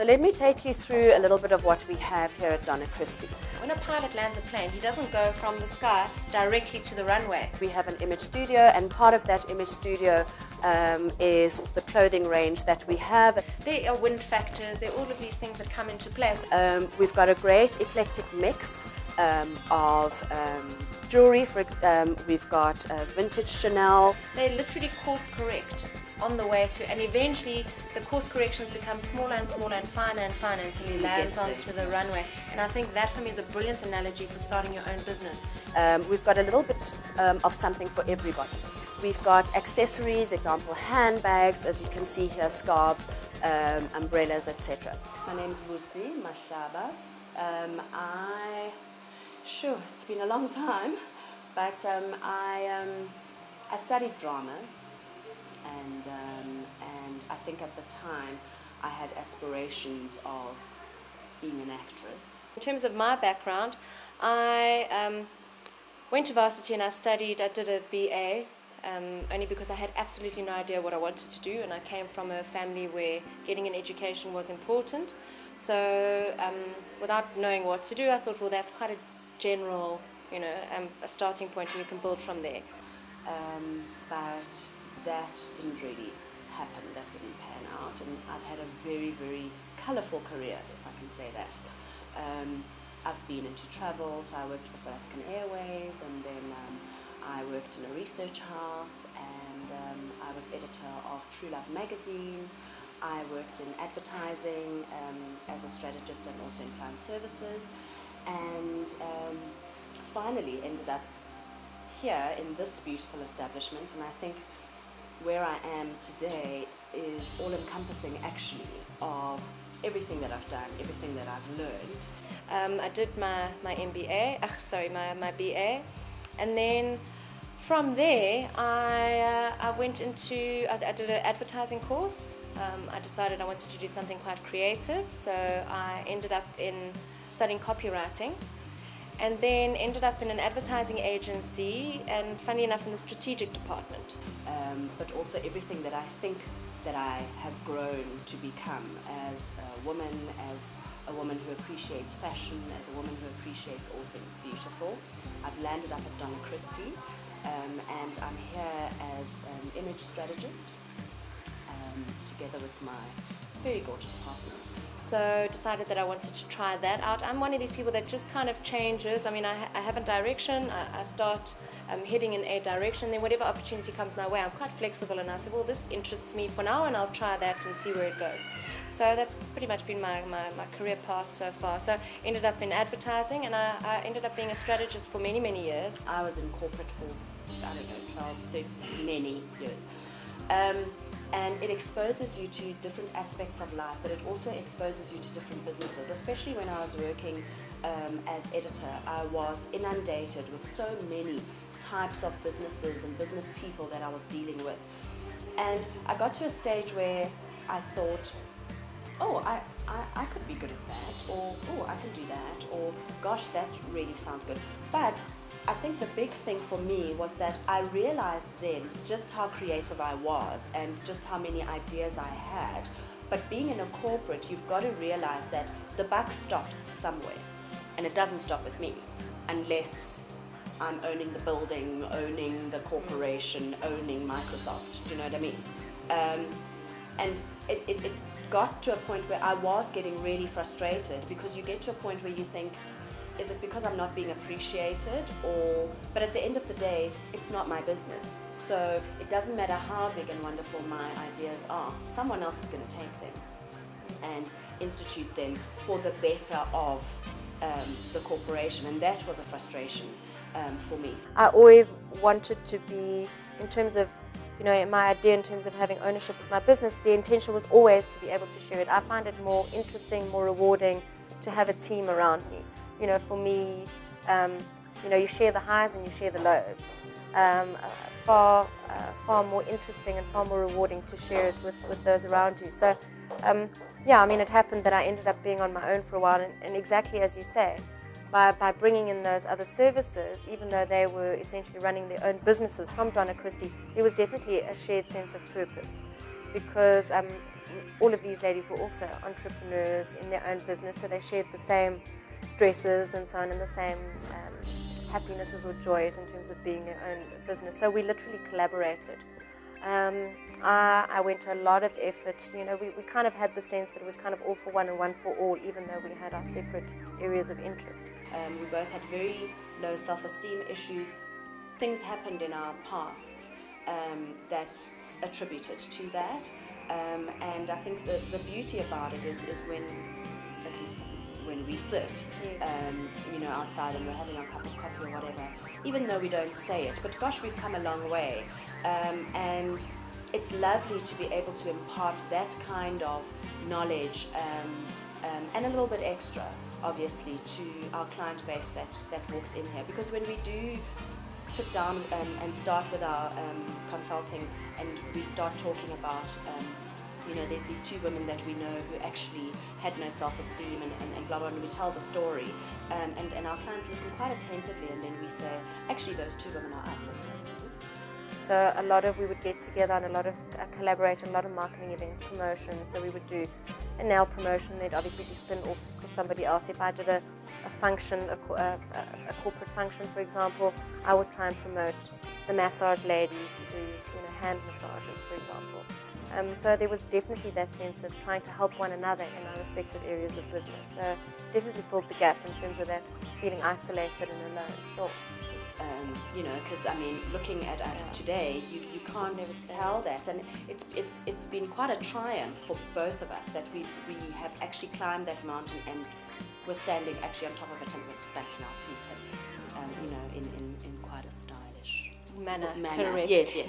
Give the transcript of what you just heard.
let me take you through a little bit of what we have here at Donna Cristi. When a pilot lands a plane, he doesn't go from the sky directly to the runway. We have an image studio, and part of that image studio is the clothing range that we have. There are wind factors, there are all of these things that come into play. We've got a great eclectic mix of jewelry. We've got vintage Chanel. They literally course correct on the way to, and eventually the course corrections become smaller and smaller and finer until he lands onto the runway. And I think that for me is a brilliant analogy for starting your own business. We've got a little bit of something for everybody. We've got accessories, example handbags, as you can see here, scarves, umbrellas, etc. My name is Vusi Mashaba. It's been a long time, but I studied drama, and I think at the time I had aspirations of being an actress. In terms of my background, I went to varsity and I did a BA, only because I had absolutely no idea what I wanted to do, and I came from a family where getting an education was important. So without knowing what to do, I thought, well, that's quite a general, a starting point, and you can build from there. But that didn't really happen, that didn't pan out, and I've had a very, very colourful career, if I can say that. I've been into travel, so I worked for South African Airways, and then I worked in a research house, and I was editor of True Love magazine. I worked in advertising as a strategist and also in client services, and finally ended up here in this beautiful establishment. And I think where I am today is all-encompassing actually of everything that I've done, everything that I've learned. I did my MBA, my BA, and then from there I did an advertising course. I decided I wanted to do something quite creative, so I ended up studying copywriting, and then ended up in an advertising agency, and funny enough in the strategic department. But also everything that I think that I have grown to become as a woman who appreciates fashion, as a woman who appreciates all things beautiful. I've landed up at Donna Cristi, and I'm here as an image strategist, together with my very gorgeous partner. So decided that I wanted to try that out. I'm one of these people that just kind of changes. I mean, I have a direction, I start heading in a direction, then whatever opportunity comes my way, I'm quite flexible, and I say, well, this interests me for now, and I'll try that and see where it goes. So that's pretty much been my career path so far. So ended up in advertising, and I ended up being a strategist for many, many years. I was in corporate for, I don't know, many years. And it exposes you to different aspects of life, but it also exposes you to different businesses. Especially when I was working as editor, I was inundated with so many types of businesses and business people that I was dealing with. And I got to a stage where I thought, oh, I could be good at that, or oh, I can do that, or gosh, that really sounds good. But I think the big thing for me was that I realized then just how creative I was and just how many ideas I had. But being in a corporate, you've got to realize that the buck stops somewhere, and it doesn't stop with me unless I'm owning the building, owning the corporation, owning Microsoft. Do you know what I mean? And it got to a point where I was getting really frustrated, because you get to a point where you think, is it because I'm not being appreciated? But at the end of the day, it's not my business. So it doesn't matter how big and wonderful my ideas are. Someone else is going to take them and institute them for the better of the corporation. And that was a frustration for me. I always wanted to be, in terms of, my idea in terms of having ownership of my business, the intention was always to be able to share it. I find it more interesting, more rewarding to have a team around me. For me, you share the highs and you share the lows. Far more interesting and far more rewarding to share it with those around you. So, it happened that I ended up being on my own for a while, and exactly as you say, by bringing in those other services, even though they were essentially running their own businesses from Donna Cristi, there was definitely a shared sense of purpose, because all of these ladies were also entrepreneurs in their own business, so they shared the same stresses and so on, and the same happinesses or joys in terms of being their own business. So we literally collaborated. I went to a lot of effort. You know, we kind of had the sense that it was kind of all for one and one for all, even though we had our separate areas of interest. We both had very low self-esteem issues. Things happened in our pasts that attributed to that. And I think the beauty about it is when, at least when we sit, Yes. you know, outside and we're having our cup of coffee or whatever, even though we don't say it, but gosh, we've come a long way. And it's lovely to be able to impart that kind of knowledge and a little bit extra, obviously, to our client base that walks in here. Because when we do sit down and start with our consulting and we start talking about you know, there's these two women that we know who actually had no self-esteem and blah blah, and we tell the story, and our clients listen quite attentively, and then we say, actually those two women are us. So we would get together on a lot of collaborate, a lot of marketing events, promotions. So we would do a nail promotion, they'd obviously be spin off for somebody else. If I did a function, a corporate function, for example, I would try and promote the massage lady to do, you know, hand massages, for example. So there was definitely that sense of trying to help one another in our respective areas of business. So definitely filled the gap in terms of that feeling isolated and alone. Sure. You know, because I mean, looking at us today, you can't tell that, and it's been quite a triumph for both of us that we have actually climbed that mountain, and we're standing actually on top of it, and we're stamping our feet, and you know, in quite a stylish manner. Correct. Yes. Yes.